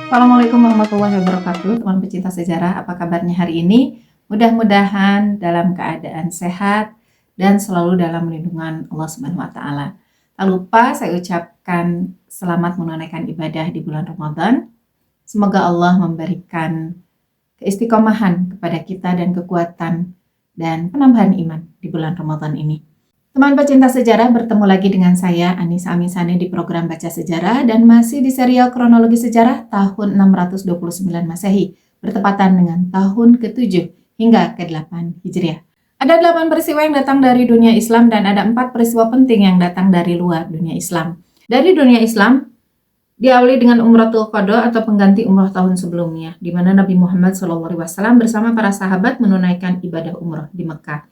Assalamualaikum warahmatullahi wabarakatuh, teman pecinta sejarah. Apa kabarnya hari ini? Mudah-mudahan dalam keadaan sehat dan selalu dalam lindungan Allah Subhanahu wa taala. Tak lupa saya ucapkan selamat menunaikan ibadah di bulan Ramadan. Semoga Allah memberikan keistiqomahan kepada kita dan kekuatan dan penambahan iman di bulan Ramadan ini. Teman pecinta sejarah, bertemu lagi dengan saya Anissa Amisani di program Baca Sejarah dan masih di serial kronologi sejarah tahun 629 Masehi bertepatan dengan tahun ke-7 hingga ke-8 Hijriah. Ada 8 peristiwa yang datang dari dunia Islam dan ada 4 peristiwa penting yang datang dari luar dunia Islam. Dari dunia Islam diawali dengan Umratul Qadha atau pengganti umrah tahun sebelumnya, di mana Nabi Muhammad SAW bersama para sahabat menunaikan ibadah umrah di Mekah.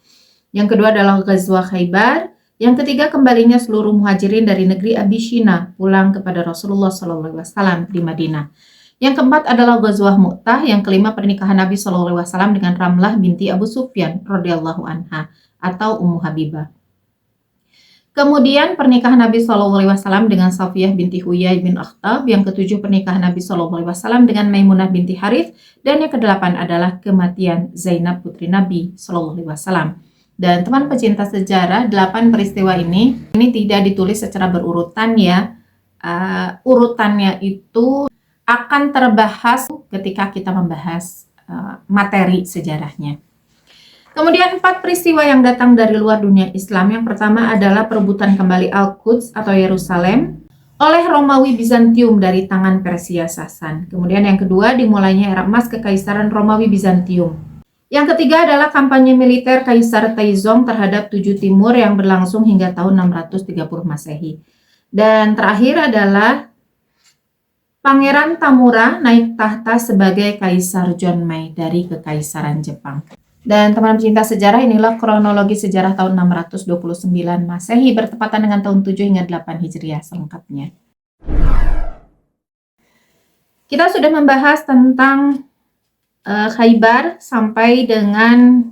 Yang kedua adalah Ghazwah Khaybar. Yang ketiga, kembalinya seluruh muhajirin dari negeri Abyssinia pulang kepada Rasulullah SAW di Madinah. Yang keempat adalah Ghazwah Mu'tah. Yang kelima, pernikahan Nabi SAW dengan Ramlah binti Abu Sufyan radhiyallahu anha atau Ummu Habibah. Kemudian pernikahan Nabi SAW dengan Safiyah binti Huyai bin Akhtab. Yang ketujuh, pernikahan Nabi SAW dengan Maimunah binti Harith. Dan yang kedelapan adalah kematian Zainab putri Nabi SAW. Dan teman pecinta sejarah, 8 peristiwa ini tidak ditulis secara berurutan ya. Urutannya itu akan terbahas ketika kita membahas materi sejarahnya. Kemudian 4 peristiwa yang datang dari luar dunia Islam. Yang pertama adalah perebutan kembali Al-Quds atau Yerusalem oleh Romawi Bizantium dari tangan Persia Sasan. Kemudian yang kedua, dimulainya era emas Kekaisaran Romawi Bizantium. Yang ketiga adalah kampanye militer Kaisar Taizong terhadap Tujuh Timur yang berlangsung hingga tahun 630 Masehi. Dan terakhir adalah Pangeran Tamura naik tahta sebagai Kaisar Jonmai dari Kekaisaran Jepang. Dan teman pecinta sejarah, inilah kronologi sejarah tahun 629 Masehi bertepatan dengan tahun 7 hingga 8 Hijriah selengkapnya. Kita sudah membahas tentang Khaybar sampai dengan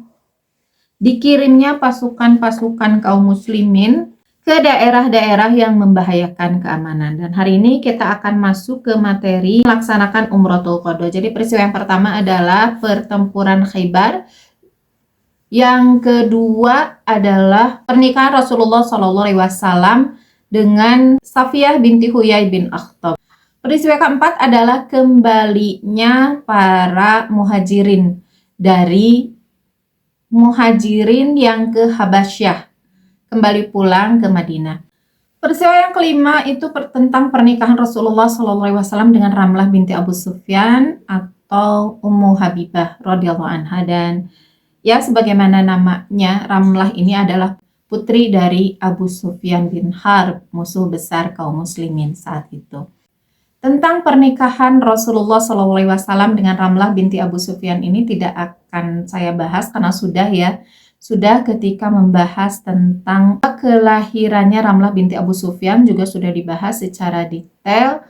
dikirimnya pasukan-pasukan kaum muslimin ke daerah-daerah yang membahayakan keamanan. Dan hari ini kita akan masuk ke materi melaksanakan Umratul Qadha. Jadi peristiwa yang pertama adalah pertempuran Khaybar. Yang kedua adalah pernikahan Rasulullah SAW dengan Safiyah binti Huyai bin Akhtab. Peristiwa keempat adalah kembalinya para muhajirin yang ke Habasyah, kembali pulang ke Madinah. Peristiwa yang kelima itu tentang pernikahan Rasulullah SAW dengan Ramlah binti Abu Sufyan atau Ummu Habibah radhiyallahu anha. Dan ya, sebagaimana namanya, Ramlah ini adalah putri dari Abu Sufyan bin Harb, musuh besar kaum muslimin saat itu. Tentang pernikahan Rasulullah SAW dengan Ramlah binti Abu Sufyan ini tidak akan saya bahas karena sudah ketika membahas tentang kelahirannya Ramlah binti Abu Sufyan juga sudah dibahas secara detail,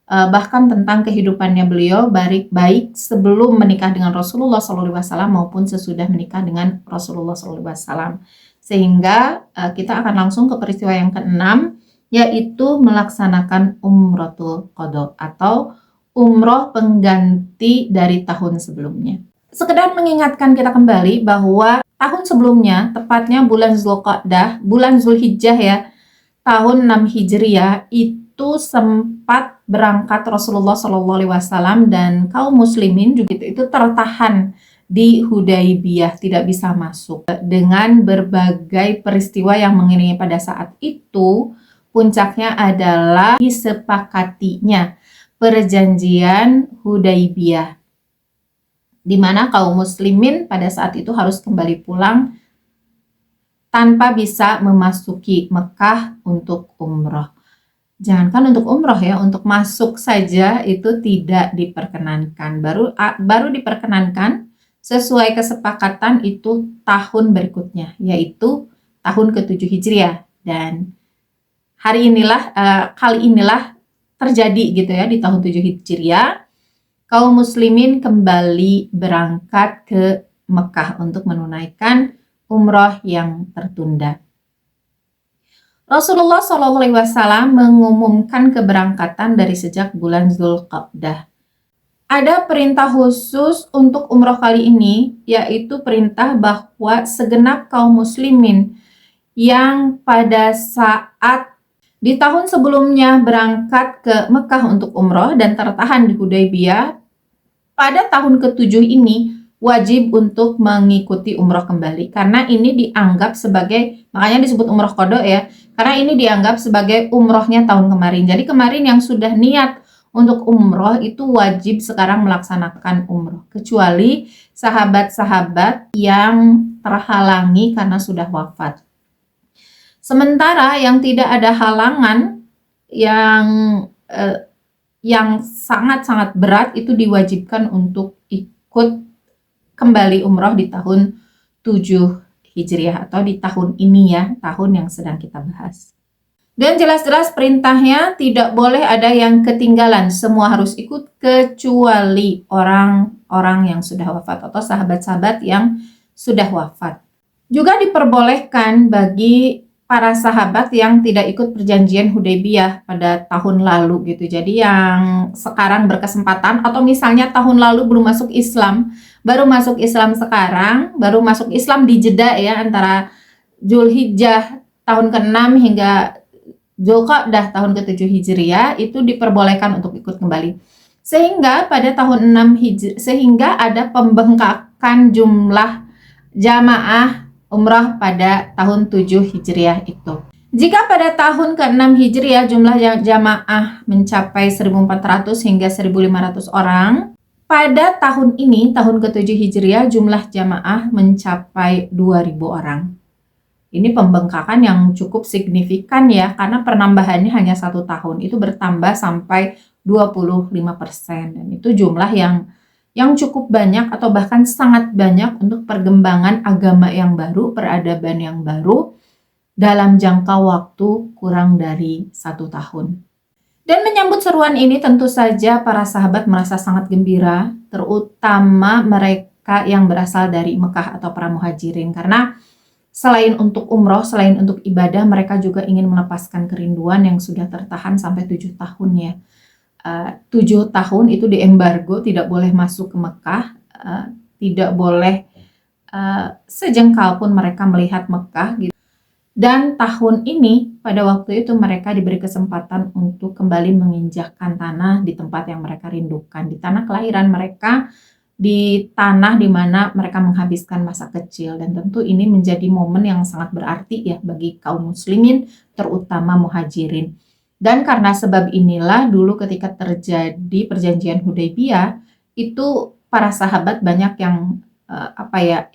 bahkan tentang kehidupannya beliau baik sebelum menikah dengan Rasulullah SAW maupun sesudah menikah dengan Rasulullah SAW. Sehingga kita akan langsung ke peristiwa yang keenam, yaitu melaksanakan Umratul Qadha atau umroh pengganti dari tahun sebelumnya. Sekedar mengingatkan kita kembali bahwa tahun sebelumnya, tepatnya bulan Zulqa'dah, bulan Zulhijjah ya, tahun 6 Hijriah, itu sempat berangkat Rasulullah SAW dan kaum muslimin juga itu tertahan di Hudaybiyah, tidak bisa masuk. Dengan berbagai peristiwa yang mengiringi pada saat itu, puncaknya adalah disepakatinya perjanjian Hudaybiyah, di mana kaum muslimin pada saat itu harus kembali pulang tanpa bisa memasuki Mekah untuk umroh. Jangankan untuk umroh ya, untuk masuk saja itu tidak diperkenankan. Baru diperkenankan sesuai kesepakatan itu tahun berikutnya, yaitu tahun ke-7 Hijriah. Dan kali inilah terjadi gitu ya, di tahun 7 Hijriah kaum muslimin kembali berangkat ke Mekah untuk menunaikan umroh yang tertunda. Rasulullah SAW mengumumkan keberangkatan dari sejak bulan Zulqa'dah. Ada perintah khusus untuk umroh kali ini, yaitu perintah bahwa segenap kaum muslimin yang pada saat di tahun sebelumnya berangkat ke Mekah untuk umroh dan tertahan di Hudaybiyah, pada tahun ke-7 ini wajib untuk mengikuti umroh kembali. Karena ini dianggap sebagai, makanya disebut umroh qadha ya, karena ini dianggap sebagai umrohnya tahun kemarin. Jadi kemarin yang sudah niat untuk umroh itu wajib sekarang melaksanakan umroh, kecuali sahabat-sahabat yang terhalangi karena sudah wafat. Sementara yang tidak ada halangan yang sangat-sangat berat itu diwajibkan untuk ikut kembali umroh di tahun 7 Hijriah atau di tahun ini ya, tahun yang sedang kita bahas. Dan jelas-jelas perintahnya tidak boleh ada yang ketinggalan, semua harus ikut kecuali orang-orang yang sudah wafat atau sahabat-sahabat yang sudah wafat. Juga diperbolehkan bagi para sahabat yang tidak ikut perjanjian Hudaybiyah pada tahun lalu gitu. Jadi yang sekarang berkesempatan atau misalnya tahun lalu belum masuk Islam, baru masuk Islam sekarang, baru masuk Islam di jeda ya antara Zulhijjah tahun ke-6 hingga Dzulqa'dah tahun ke-7 Hijriah, itu diperbolehkan untuk ikut kembali. Sehingga pada tahun 6 Hijriah, sehingga ada pembengkakan jumlah jamaah umrah pada tahun 7 Hijriah itu. Jika pada tahun ke-6 Hijriah jumlah jamaah mencapai 1.400 hingga 1.500 orang, pada tahun ini, tahun ke-7 Hijriah, jumlah jamaah mencapai 2.000 orang. Ini pembengkakan yang cukup signifikan ya, karena penambahannya hanya 1 tahun, itu bertambah sampai 25%. Dan itu jumlah yang cukup banyak atau bahkan sangat banyak untuk perkembangan agama yang baru, peradaban yang baru dalam jangka waktu kurang dari 1 tahun. Dan menyambut seruan ini tentu saja para sahabat merasa sangat gembira, terutama mereka yang berasal dari Mekah atau para muhajirin, karena selain untuk umroh, selain untuk ibadah, mereka juga ingin melepaskan kerinduan yang sudah tertahan sampai 7 tahun ya. 7 tahun itu diembargo, tidak boleh masuk ke Mekah, tidak boleh sejengkal pun mereka melihat Mekah gitu. Dan tahun ini pada waktu itu mereka diberi kesempatan untuk kembali menginjakkan tanah di tempat yang mereka rindukan, di tanah kelahiran mereka, di tanah di mana mereka menghabiskan masa kecil. Dan tentu ini menjadi momen yang sangat berarti ya bagi kaum muslimin, terutama muhajirin. Dan karena sebab inilah dulu ketika terjadi perjanjian Hudaybiyah, itu para sahabat banyak yang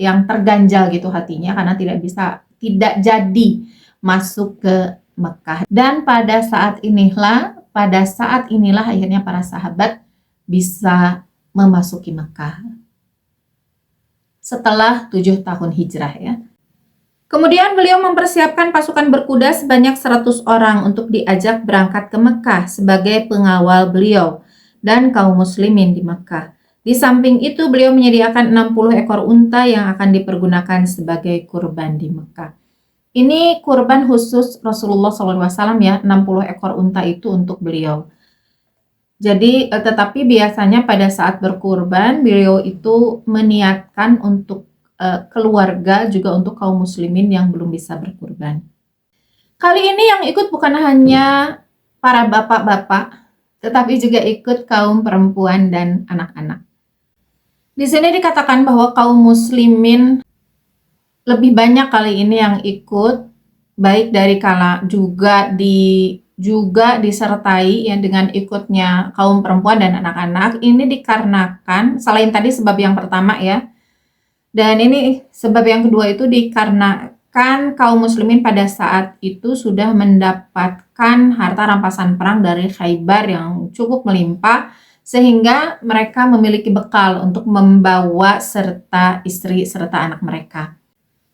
yang terganjal gitu hatinya karena tidak jadi masuk ke Mekah. Dan pada saat inilah akhirnya para sahabat bisa memasuki Mekah setelah 7 tahun hijrah ya. Kemudian beliau mempersiapkan pasukan berkuda sebanyak 100 orang untuk diajak berangkat ke Mekah sebagai pengawal beliau dan kaum muslimin di Mekah. Di samping itu beliau menyediakan 60 ekor unta yang akan dipergunakan sebagai kurban di Mekah. Ini kurban khusus Rasulullah SAW ya, 60 ekor unta itu untuk beliau. Jadi tetapi biasanya pada saat berkurban beliau itu meniatkan untuk keluarga, juga untuk kaum muslimin yang belum bisa berkurban. Kali ini yang ikut bukan hanya para bapak-bapak, tetapi juga ikut kaum perempuan dan anak-anak. Di sini dikatakan bahwa kaum muslimin lebih banyak kali ini yang ikut, baik dari juga disertai ya dengan ikutnya kaum perempuan dan anak-anak. Ini dikarenakan selain tadi sebab yang pertama ya, dan ini sebab yang kedua itu dikarenakan kaum muslimin pada saat itu sudah mendapatkan harta rampasan perang dari Khaybar yang cukup melimpah, sehingga mereka memiliki bekal untuk membawa serta istri serta anak mereka.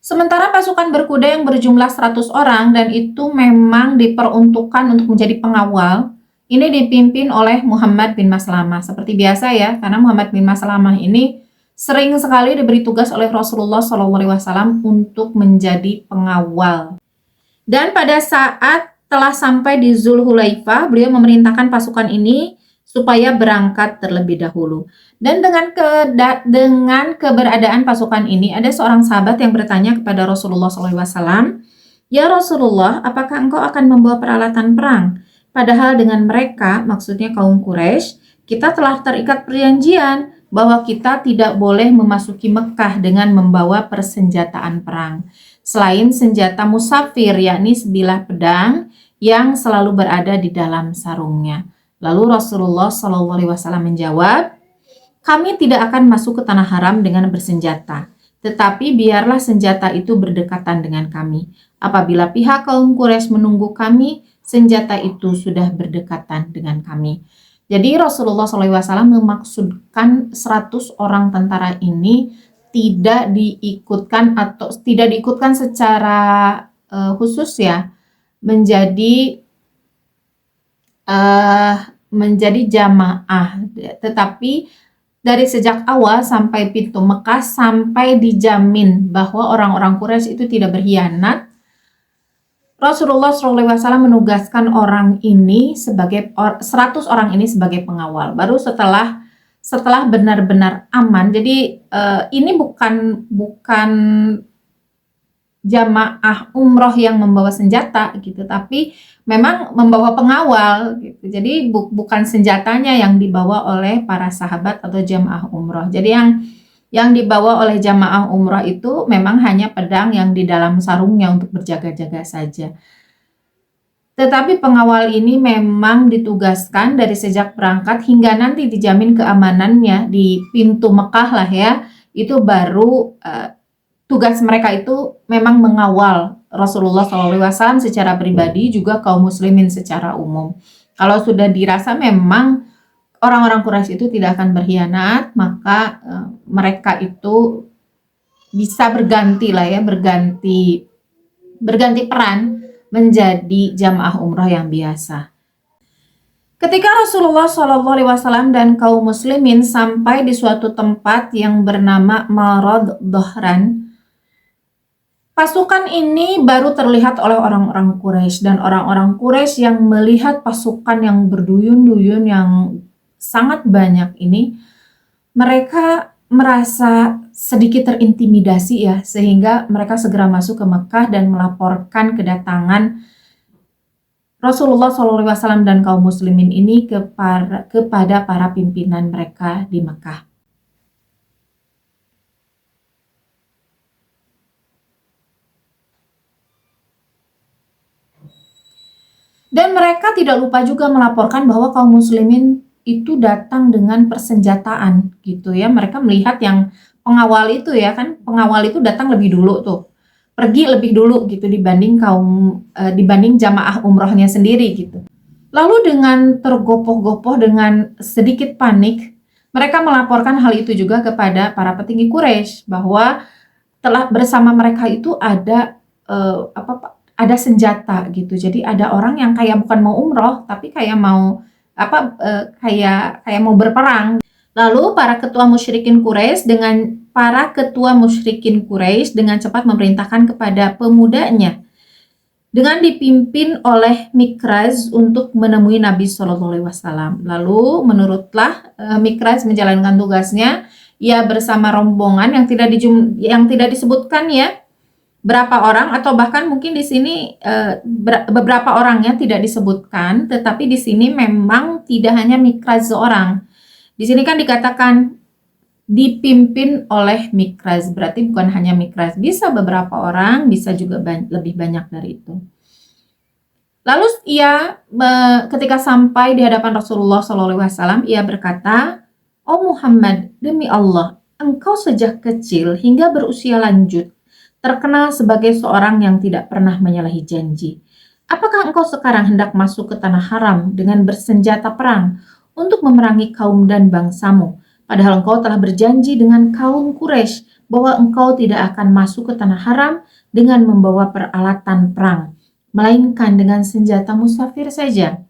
Sementara pasukan berkuda yang berjumlah 100 orang dan itu memang diperuntukkan untuk menjadi pengawal, ini dipimpin oleh Muhammad bin Maslamah. Seperti biasa ya, karena Muhammad bin Maslamah ini sering sekali diberi tugas oleh Rasulullah SAW untuk menjadi pengawal. Dan pada saat telah sampai di Zulhulaifah, beliau memerintahkan pasukan ini supaya berangkat terlebih dahulu. Dan dengan keberadaan pasukan ini, ada seorang sahabat yang bertanya kepada Rasulullah SAW, "Ya Rasulullah, apakah engkau akan membawa peralatan perang?" Padahal dengan mereka, maksudnya kaum Quraisy, kita telah terikat perjanjian bahwa kita tidak boleh memasuki Mekah dengan membawa persenjataan perang. Selain senjata musafir, yakni sebilah pedang yang selalu berada di dalam sarungnya. Lalu Rasulullah SAW menjawab, "Kami tidak akan masuk ke tanah haram dengan bersenjata, tetapi biarlah senjata itu berdekatan dengan kami. Apabila pihak kaum Quraisy menunggu kami, senjata itu sudah berdekatan dengan kami." Jadi Rasulullah SAW memaksudkan 100 orang tentara ini tidak diikutkan secara khusus ya, menjadi jamaah, tetapi dari sejak awal sampai pintu Mekah sampai dijamin bahwa orang-orang Quraisy itu tidak berkhianat. Rasulullah SAW menugaskan orang ini sebagai 100 orang ini sebagai pengawal. Baru setelah benar-benar aman. Jadi ini bukan jamaah umroh yang membawa senjata gitu, tapi memang membawa pengawal gitu. Jadi bukan senjatanya yang dibawa oleh para sahabat atau jamaah umroh. Jadi yang dibawa oleh jamaah umroh itu memang hanya pedang yang di dalam sarungnya untuk berjaga-jaga saja. Tetapi pengawal ini memang ditugaskan dari sejak berangkat hingga nanti dijamin keamanannya di pintu Mekah lah ya. Itu baru tugas mereka itu memang mengawal Rasulullah SAW secara pribadi, juga kaum muslimin secara umum. Kalau sudah dirasa memang orang-orang Quraisy itu tidak akan berkhianat, maka mereka itu bisa berganti peran menjadi jamaah umroh yang biasa. Ketika Rasulullah SAW dan kaum muslimin sampai di suatu tempat yang bernama Marad Dhahran, pasukan ini baru terlihat oleh orang-orang Quraisy, dan orang-orang Quraisy yang melihat pasukan yang berduyun-duyun yang sangat banyak ini, mereka merasa sedikit terintimidasi ya, sehingga mereka segera masuk ke Mekah dan melaporkan kedatangan Rasulullah SAW dan kaum muslimin ini kepada para pimpinan mereka di Mekah. Dan mereka tidak lupa juga melaporkan bahwa kaum muslimin itu datang dengan persenjataan gitu ya. Mereka melihat yang pengawal itu ya kan, pengawal itu datang lebih dulu tuh. Pergi lebih dulu gitu dibanding jamaah umrohnya sendiri gitu. Lalu dengan tergopoh-gopoh, dengan sedikit panik, mereka melaporkan hal itu juga kepada para petinggi Quraisy bahwa telah bersama mereka itu ada senjata gitu. Jadi ada orang yang kayak bukan mau umroh tapi kayak mau mau berperang. Lalu para ketua musyrikin Quraisy dengan cepat memerintahkan kepada pemudanya dengan dipimpin oleh Mikraz untuk menemui Nabi SAW. Lalu menurutlah Mikraz menjalankan tugasnya, ia bersama rombongan yang tidak disebutkan ya berapa orang, atau bahkan mungkin di sini beberapa orangnya tidak disebutkan, tetapi di sini memang tidak hanya Mikraz seorang. Di sini kan dikatakan dipimpin oleh Mikraz, berarti bukan hanya Mikraz, bisa beberapa orang, bisa juga lebih banyak dari itu. Lalu ketika sampai di hadapan Rasulullah SAW, ia berkata, "Oh Muhammad, demi Allah, engkau sejak kecil hingga berusia lanjut terkenal sebagai seorang yang tidak pernah menyalahi janji. Apakah engkau sekarang hendak masuk ke tanah haram dengan bersenjata perang untuk memerangi kaum dan bangsamu? Padahal engkau telah berjanji dengan kaum Quraisy bahwa engkau tidak akan masuk ke tanah haram dengan membawa peralatan perang, melainkan dengan senjata musafir saja."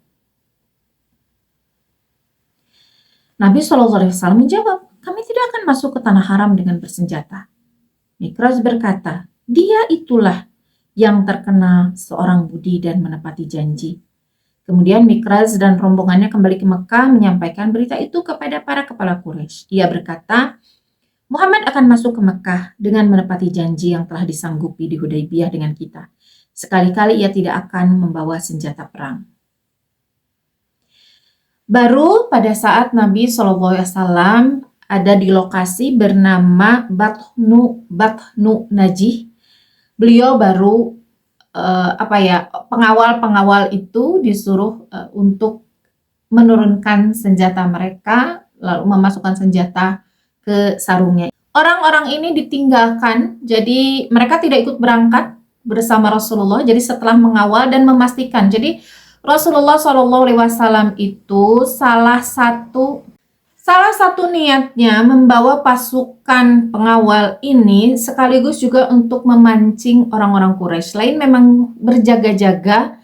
Nabi SAW menjawab, "Kami tidak akan masuk ke tanah haram dengan bersenjata." Mikraz berkata, "Dia itulah yang terkenal seorang budi dan menepati janji. Kemudian Mikraz dan rombongannya kembali ke Mekah menyampaikan berita itu kepada para kepala Quraisy. Ia berkata, Muhammad akan masuk ke Mekah dengan menepati janji yang telah disanggupi di Hudaybiyah dengan kita. Sekali-kali ia tidak akan membawa senjata perang. Baru pada saat Nabi SAW ada di lokasi bernama Batnu Najih, beliau baru pengawal-pengawal itu disuruh untuk menurunkan senjata mereka, lalu memasukkan senjata ke sarungnya. Orang-orang ini ditinggalkan, jadi mereka tidak ikut berangkat bersama Rasulullah. Jadi setelah mengawal dan memastikan, jadi Rasulullah SAW itu salah satu niatnya membawa pasukan pengawal ini sekaligus juga untuk memancing orang-orang Quraisy. Selain memang berjaga-jaga,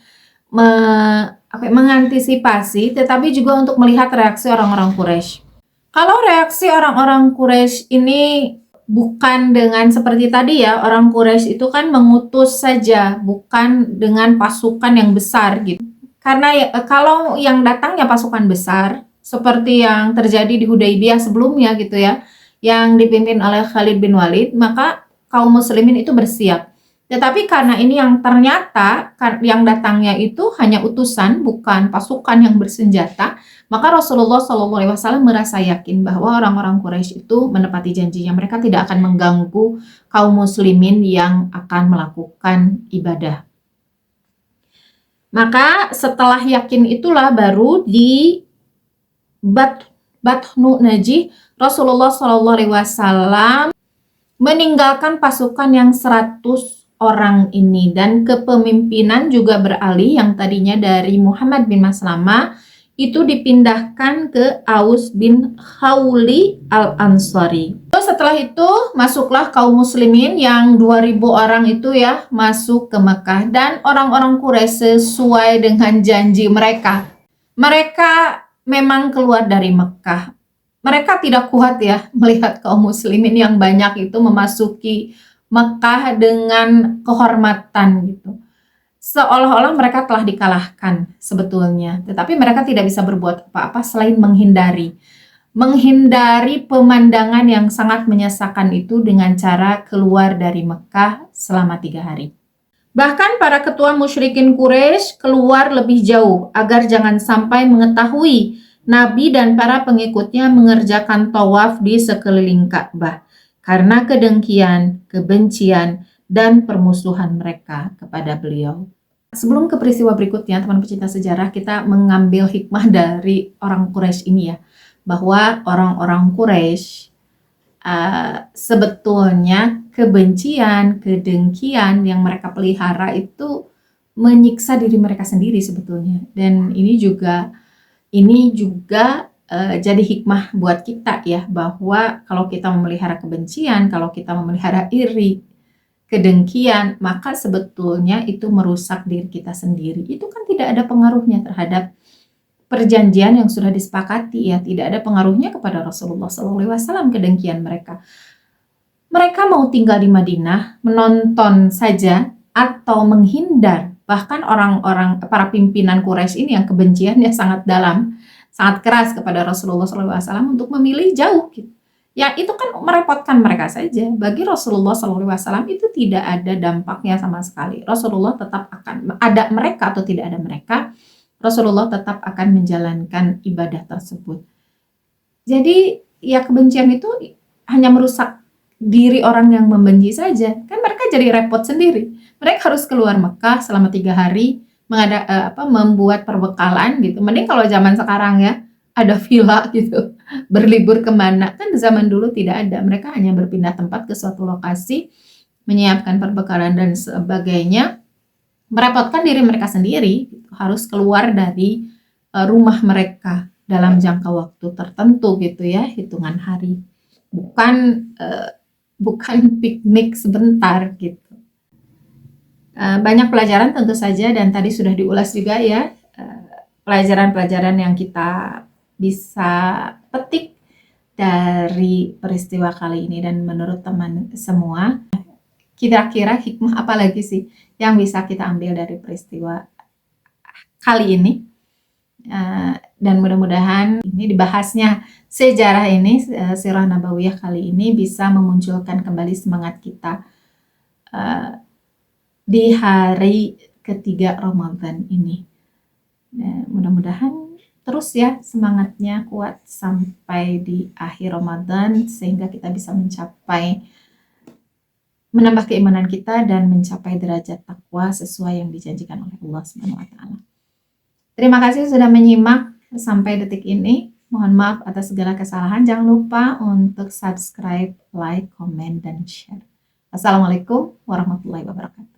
mengantisipasi, tetapi juga untuk melihat reaksi orang-orang Quraisy. Kalau reaksi orang-orang Quraisy ini bukan dengan seperti tadi ya, orang Quraisy itu kan mengutus saja, bukan dengan pasukan yang besar gitu. Karena kalau yang datang ya pasukan besar, seperti yang terjadi di Hudaybiyah sebelumnya gitu ya, yang dipimpin oleh Khalid bin Walid, maka kaum muslimin itu bersiap. Tetapi karena ini yang ternyata yang datangnya itu hanya utusan, bukan pasukan yang bersenjata, maka Rasulullah SAW merasa yakin bahwa orang-orang Quraisy itu menepati janjinya. Mereka tidak akan mengganggu kaum muslimin yang akan melakukan ibadah. Maka setelah yakin itulah baru di Batnu Najih Rasulullah SAW meninggalkan pasukan yang 100 orang ini, dan kepemimpinan juga beralih yang tadinya dari Muhammad bin Maslamah itu dipindahkan ke Aus bin Khawli al-Ansari. Setelah itu masuklah kaum muslimin yang 2000 orang itu ya masuk ke Mekah, dan orang-orang Quraisy sesuai dengan janji mereka. Mereka memang keluar dari Mekah. Mereka tidak kuat ya melihat kaum muslimin yang banyak itu memasuki Mekah dengan kehormatan gitu. Seolah-olah mereka telah dikalahkan sebetulnya. Tetapi mereka tidak bisa berbuat apa-apa selain menghindari pemandangan yang sangat menyesakan itu dengan cara keluar dari Mekah selama 3 hari. Bahkan para ketua musyrikin Quraisy keluar lebih jauh agar jangan sampai mengetahui Nabi dan para pengikutnya mengerjakan tawaf di sekeliling Ka'bah karena kedengkian, kebencian, dan permusuhan mereka kepada beliau. Sebelum ke peristiwa berikutnya, teman pecinta sejarah, kita mengambil hikmah dari orang Quraisy ini ya, bahwa orang-orang Quraisy sebetulnya kebencian, kedengkian yang mereka pelihara itu menyiksa diri mereka sendiri sebetulnya. Dan ini juga jadi hikmah buat kita ya, bahwa kalau kita memelihara kebencian, kalau kita memelihara iri, kedengkian, maka sebetulnya itu merusak diri kita sendiri. Itu kan tidak ada pengaruhnya terhadap perjanjian yang sudah disepakati ya, tidak ada pengaruhnya kepada Rasulullah SAW kedengkian mereka. Mereka mau tinggal di Madinah, menonton saja atau menghindar. Bahkan para pimpinan Quraisy ini yang kebenciannya sangat dalam, sangat keras kepada Rasulullah SAW untuk memilih jauh gitu. Ya itu kan merepotkan mereka saja. Bagi Rasulullah SAW itu tidak ada dampaknya sama sekali. Rasulullah tetap akan, ada mereka atau tidak ada mereka, Rasulullah tetap akan menjalankan ibadah tersebut. Jadi ya kebencian itu hanya merusak diri orang yang membenci saja. Kan mereka jadi repot sendiri. Mereka harus keluar Mekah selama 3 hari, membuat perbekalan gitu. Mending kalau zaman sekarang ya, ada villa gitu, berlibur kemana. Kan di zaman dulu tidak ada. Mereka hanya berpindah tempat ke suatu lokasi, menyiapkan perbekalan dan sebagainya. Merepotkan diri mereka sendiri, gitu. Harus keluar dari rumah mereka dalam jangka waktu tertentu gitu ya, hitungan hari. Bukan piknik sebentar gitu. Banyak pelajaran tentu saja, dan tadi sudah diulas juga ya, pelajaran-pelajaran yang kita bisa petik dari peristiwa kali ini. Dan menurut teman semua, kira-kira hikmah apa lagi sih yang bisa kita ambil dari peristiwa kali ini? Dan mudah-mudahan ini dibahasnya sejarah ini, Sirah Nabawiyah kali ini bisa memunculkan kembali semangat kita di hari ketiga Ramadan ini. Mudah-mudahan terus ya semangatnya kuat sampai di akhir Ramadan sehingga kita bisa menambah keimanan kita dan mencapai derajat takwa sesuai yang dijanjikan oleh Allah Subhanahu wa taala. Terima kasih sudah menyimak sampai detik ini. Mohon maaf atas segala kesalahan. Jangan lupa untuk subscribe, like, comment, dan share. Assalamualaikum warahmatullahi wabarakatuh.